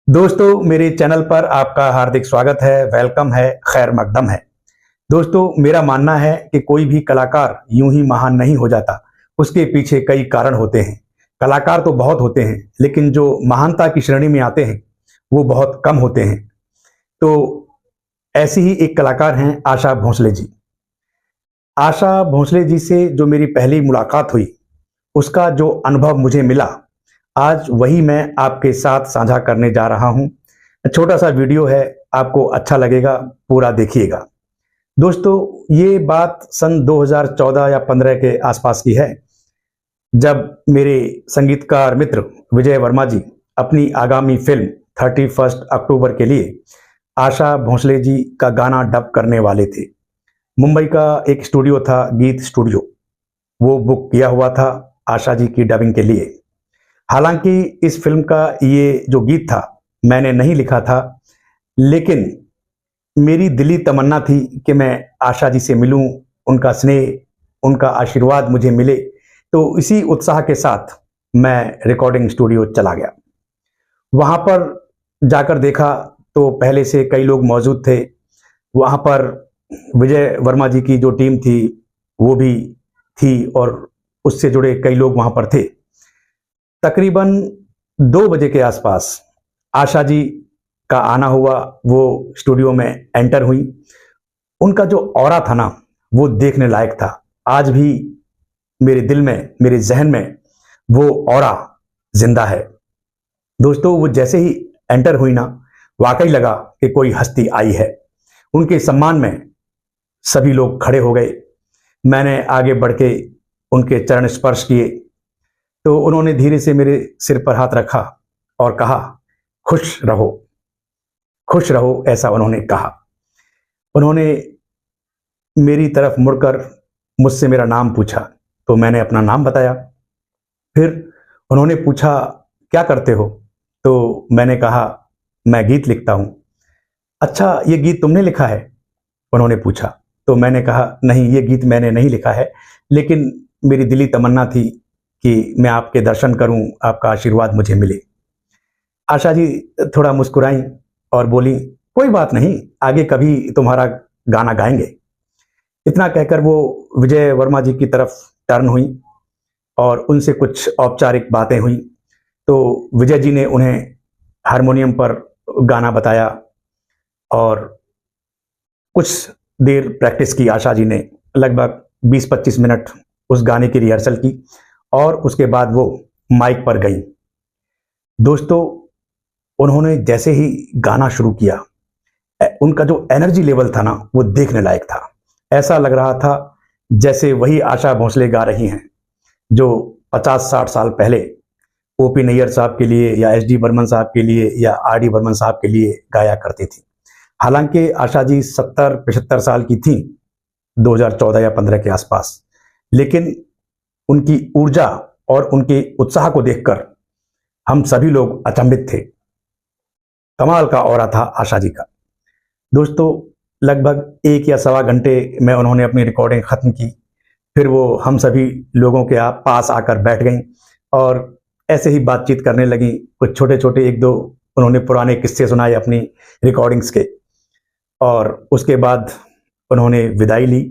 दोस्तों मेरे चैनल पर आपका हार्दिक स्वागत है, वेलकम है, खैर मकदम है। दोस्तों मेरा मानना है कि कोई भी कलाकार यूं ही महान नहीं हो जाता, उसके पीछे कई कारण होते हैं। कलाकार तो बहुत होते हैं, लेकिन जो महानता की श्रेणी में आते हैं वो बहुत कम होते हैं। तो ऐसी ही एक कलाकार हैं आशा भोसले जी। आशा भोसले जी से जो मेरी पहली मुलाकात हुई, उसका जो अनुभव मुझे मिला, आज वही मैं आपके साथ साझा करने जा रहा हूं। छोटा सा वीडियो है, आपको अच्छा लगेगा, पूरा देखिएगा। दोस्तों ये बात सन 2014 या 15 के आसपास की है, जब मेरे संगीतकार मित्र विजय वर्मा जी अपनी आगामी फिल्म 31 अक्टूबर के लिए आशा भोसले जी का गाना डब करने वाले थे। मुंबई का एक स्टूडियो था, गीत स्टूडियो, वो बुक किया हुआ था आशा जी की डबिंग के लिए। हालांकि इस फिल्म का ये जो गीत था मैंने नहीं लिखा था, लेकिन मेरी दिली तमन्ना थी कि मैं आशा जी से मिलूं, उनका स्नेह, उनका आशीर्वाद मुझे मिले। तो इसी उत्साह के साथ मैं रिकॉर्डिंग स्टूडियो चला गया। वहां पर जाकर देखा तो पहले से कई लोग मौजूद थे। वहां पर विजय वर्मा जी की जो टीम थी वो भी थी और उससे जुड़े कई लोग वहां पर थे। तकरीबन 2 बजे के आसपास आशा जी का आना हुआ, वो स्टूडियो में एंटर हुई। उनका जो ऑरा था ना, वो देखने लायक था। आज भी मेरे दिल में, मेरे जहन में वो ऑरा जिंदा है। दोस्तों वो जैसे ही एंटर हुई ना, वाकई लगा कि कोई हस्ती आई है। उनके सम्मान में सभी लोग खड़े हो गए। मैंने आगे बढ़ के उनके चरण स्पर्श किए तो उन्होंने धीरे से मेरे सिर पर हाथ रखा और कहा, खुश रहो, खुश रहो, ऐसा उन्होंने कहा। उन्होंने मेरी तरफ मुड़कर मुझसे मेरा नाम पूछा, तो मैंने अपना नाम बताया। फिर उन्होंने पूछा, क्या करते हो? तो मैंने कहा, मैं गीत लिखता हूं। अच्छा, ये गीत तुमने लिखा है? उन्होंने पूछा। तो मैंने कहा, नहीं, ये गीत मैंने नहीं लिखा है, लेकिन मेरी दिली तमन्ना थी कि मैं आपके दर्शन करूं, आपका आशीर्वाद मुझे मिले। आशा जी थोड़ा मुस्कुराई और बोली, कोई बात नहीं, आगे कभी तुम्हारा गाना गाएंगे। इतना कहकर वो विजय वर्मा जी की तरफ टर्न हुई और उनसे कुछ औपचारिक बातें हुई। तो विजय जी ने उन्हें हारमोनियम पर गाना बताया और कुछ देर प्रैक्टिस की आशा जी ने, लगभग 20-25 मिनट उस गाने की रिहर्सल की और उसके बाद वो माइक पर गई। दोस्तों उन्होंने जैसे ही गाना शुरू किया, उनका जो एनर्जी लेवल था ना, वो देखने लायक था। ऐसा लग रहा था जैसे वही आशा भोसले गा रही हैं जो 50-60 साल पहले ओपी नैयर साहब के लिए या एस डी बर्मन साहब के लिए या आर डी बर्मन साहब के लिए गाया करती थी। हालांकि आशा जी 70-75 साल की थी 2014 या 15 के आसपास, लेकिन उनकी ऊर्जा और उनके उत्साह को देखकर हम सभी लोग अचंभित थे। कमाल का ऑरा था आशा जी का। दोस्तों लगभग 1 या सवा घंटे में उन्होंने अपनी रिकॉर्डिंग खत्म की। फिर वो हम सभी लोगों के पास आकर बैठ गईं और ऐसे ही बातचीत करने लगी। कुछ छोटे छोटे 1-2 उन्होंने पुराने किस्से सुनाए अपनी रिकॉर्डिंग्स के, और उसके बाद उन्होंने विदाई ली।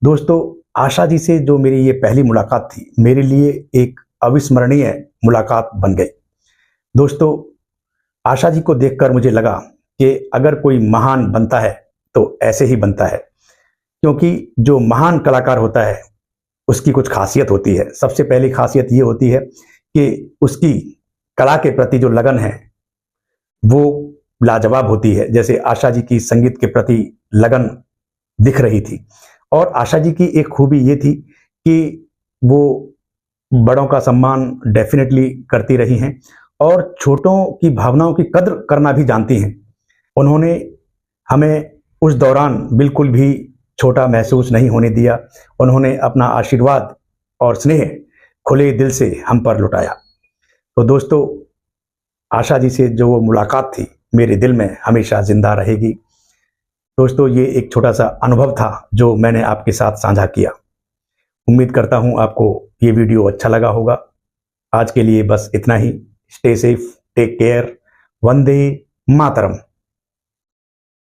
दोस्तों आशा जी से जो मेरी ये पहली मुलाकात थी, मेरे लिए एक अविस्मरणीय मुलाकात बन गई। दोस्तों आशा जी को देखकर मुझे लगा कि अगर कोई महान बनता है तो ऐसे ही बनता है, क्योंकि जो महान कलाकार होता है उसकी कुछ खासियत होती है। सबसे पहली खासियत ये होती है कि उसकी कला के प्रति जो लगन है वो लाजवाब होती है। जैसे आशा जी की संगीत के प्रति लगन दिख रही थी। और आशा जी की एक खूबी ये थी कि वो बड़ों का सम्मान डेफिनेटली करती रही हैं और छोटों की भावनाओं की कद्र करना भी जानती हैं। उन्होंने हमें उस दौरान बिल्कुल भी छोटा महसूस नहीं होने दिया। उन्होंने अपना आशीर्वाद और स्नेह खुले दिल से हम पर लुटाया। तो दोस्तों आशा जी से जो वो मुलाकात थी मेरे दिल में हमेशा जिंदा रहेगी। दोस्तों ये एक छोटा सा अनुभव था जो मैंने आपके साथ साझा किया। उम्मीद करता हूं आपको ये वीडियो अच्छा लगा होगा। आज के लिए बस इतना ही। Stay safe, take care Vande Mataram.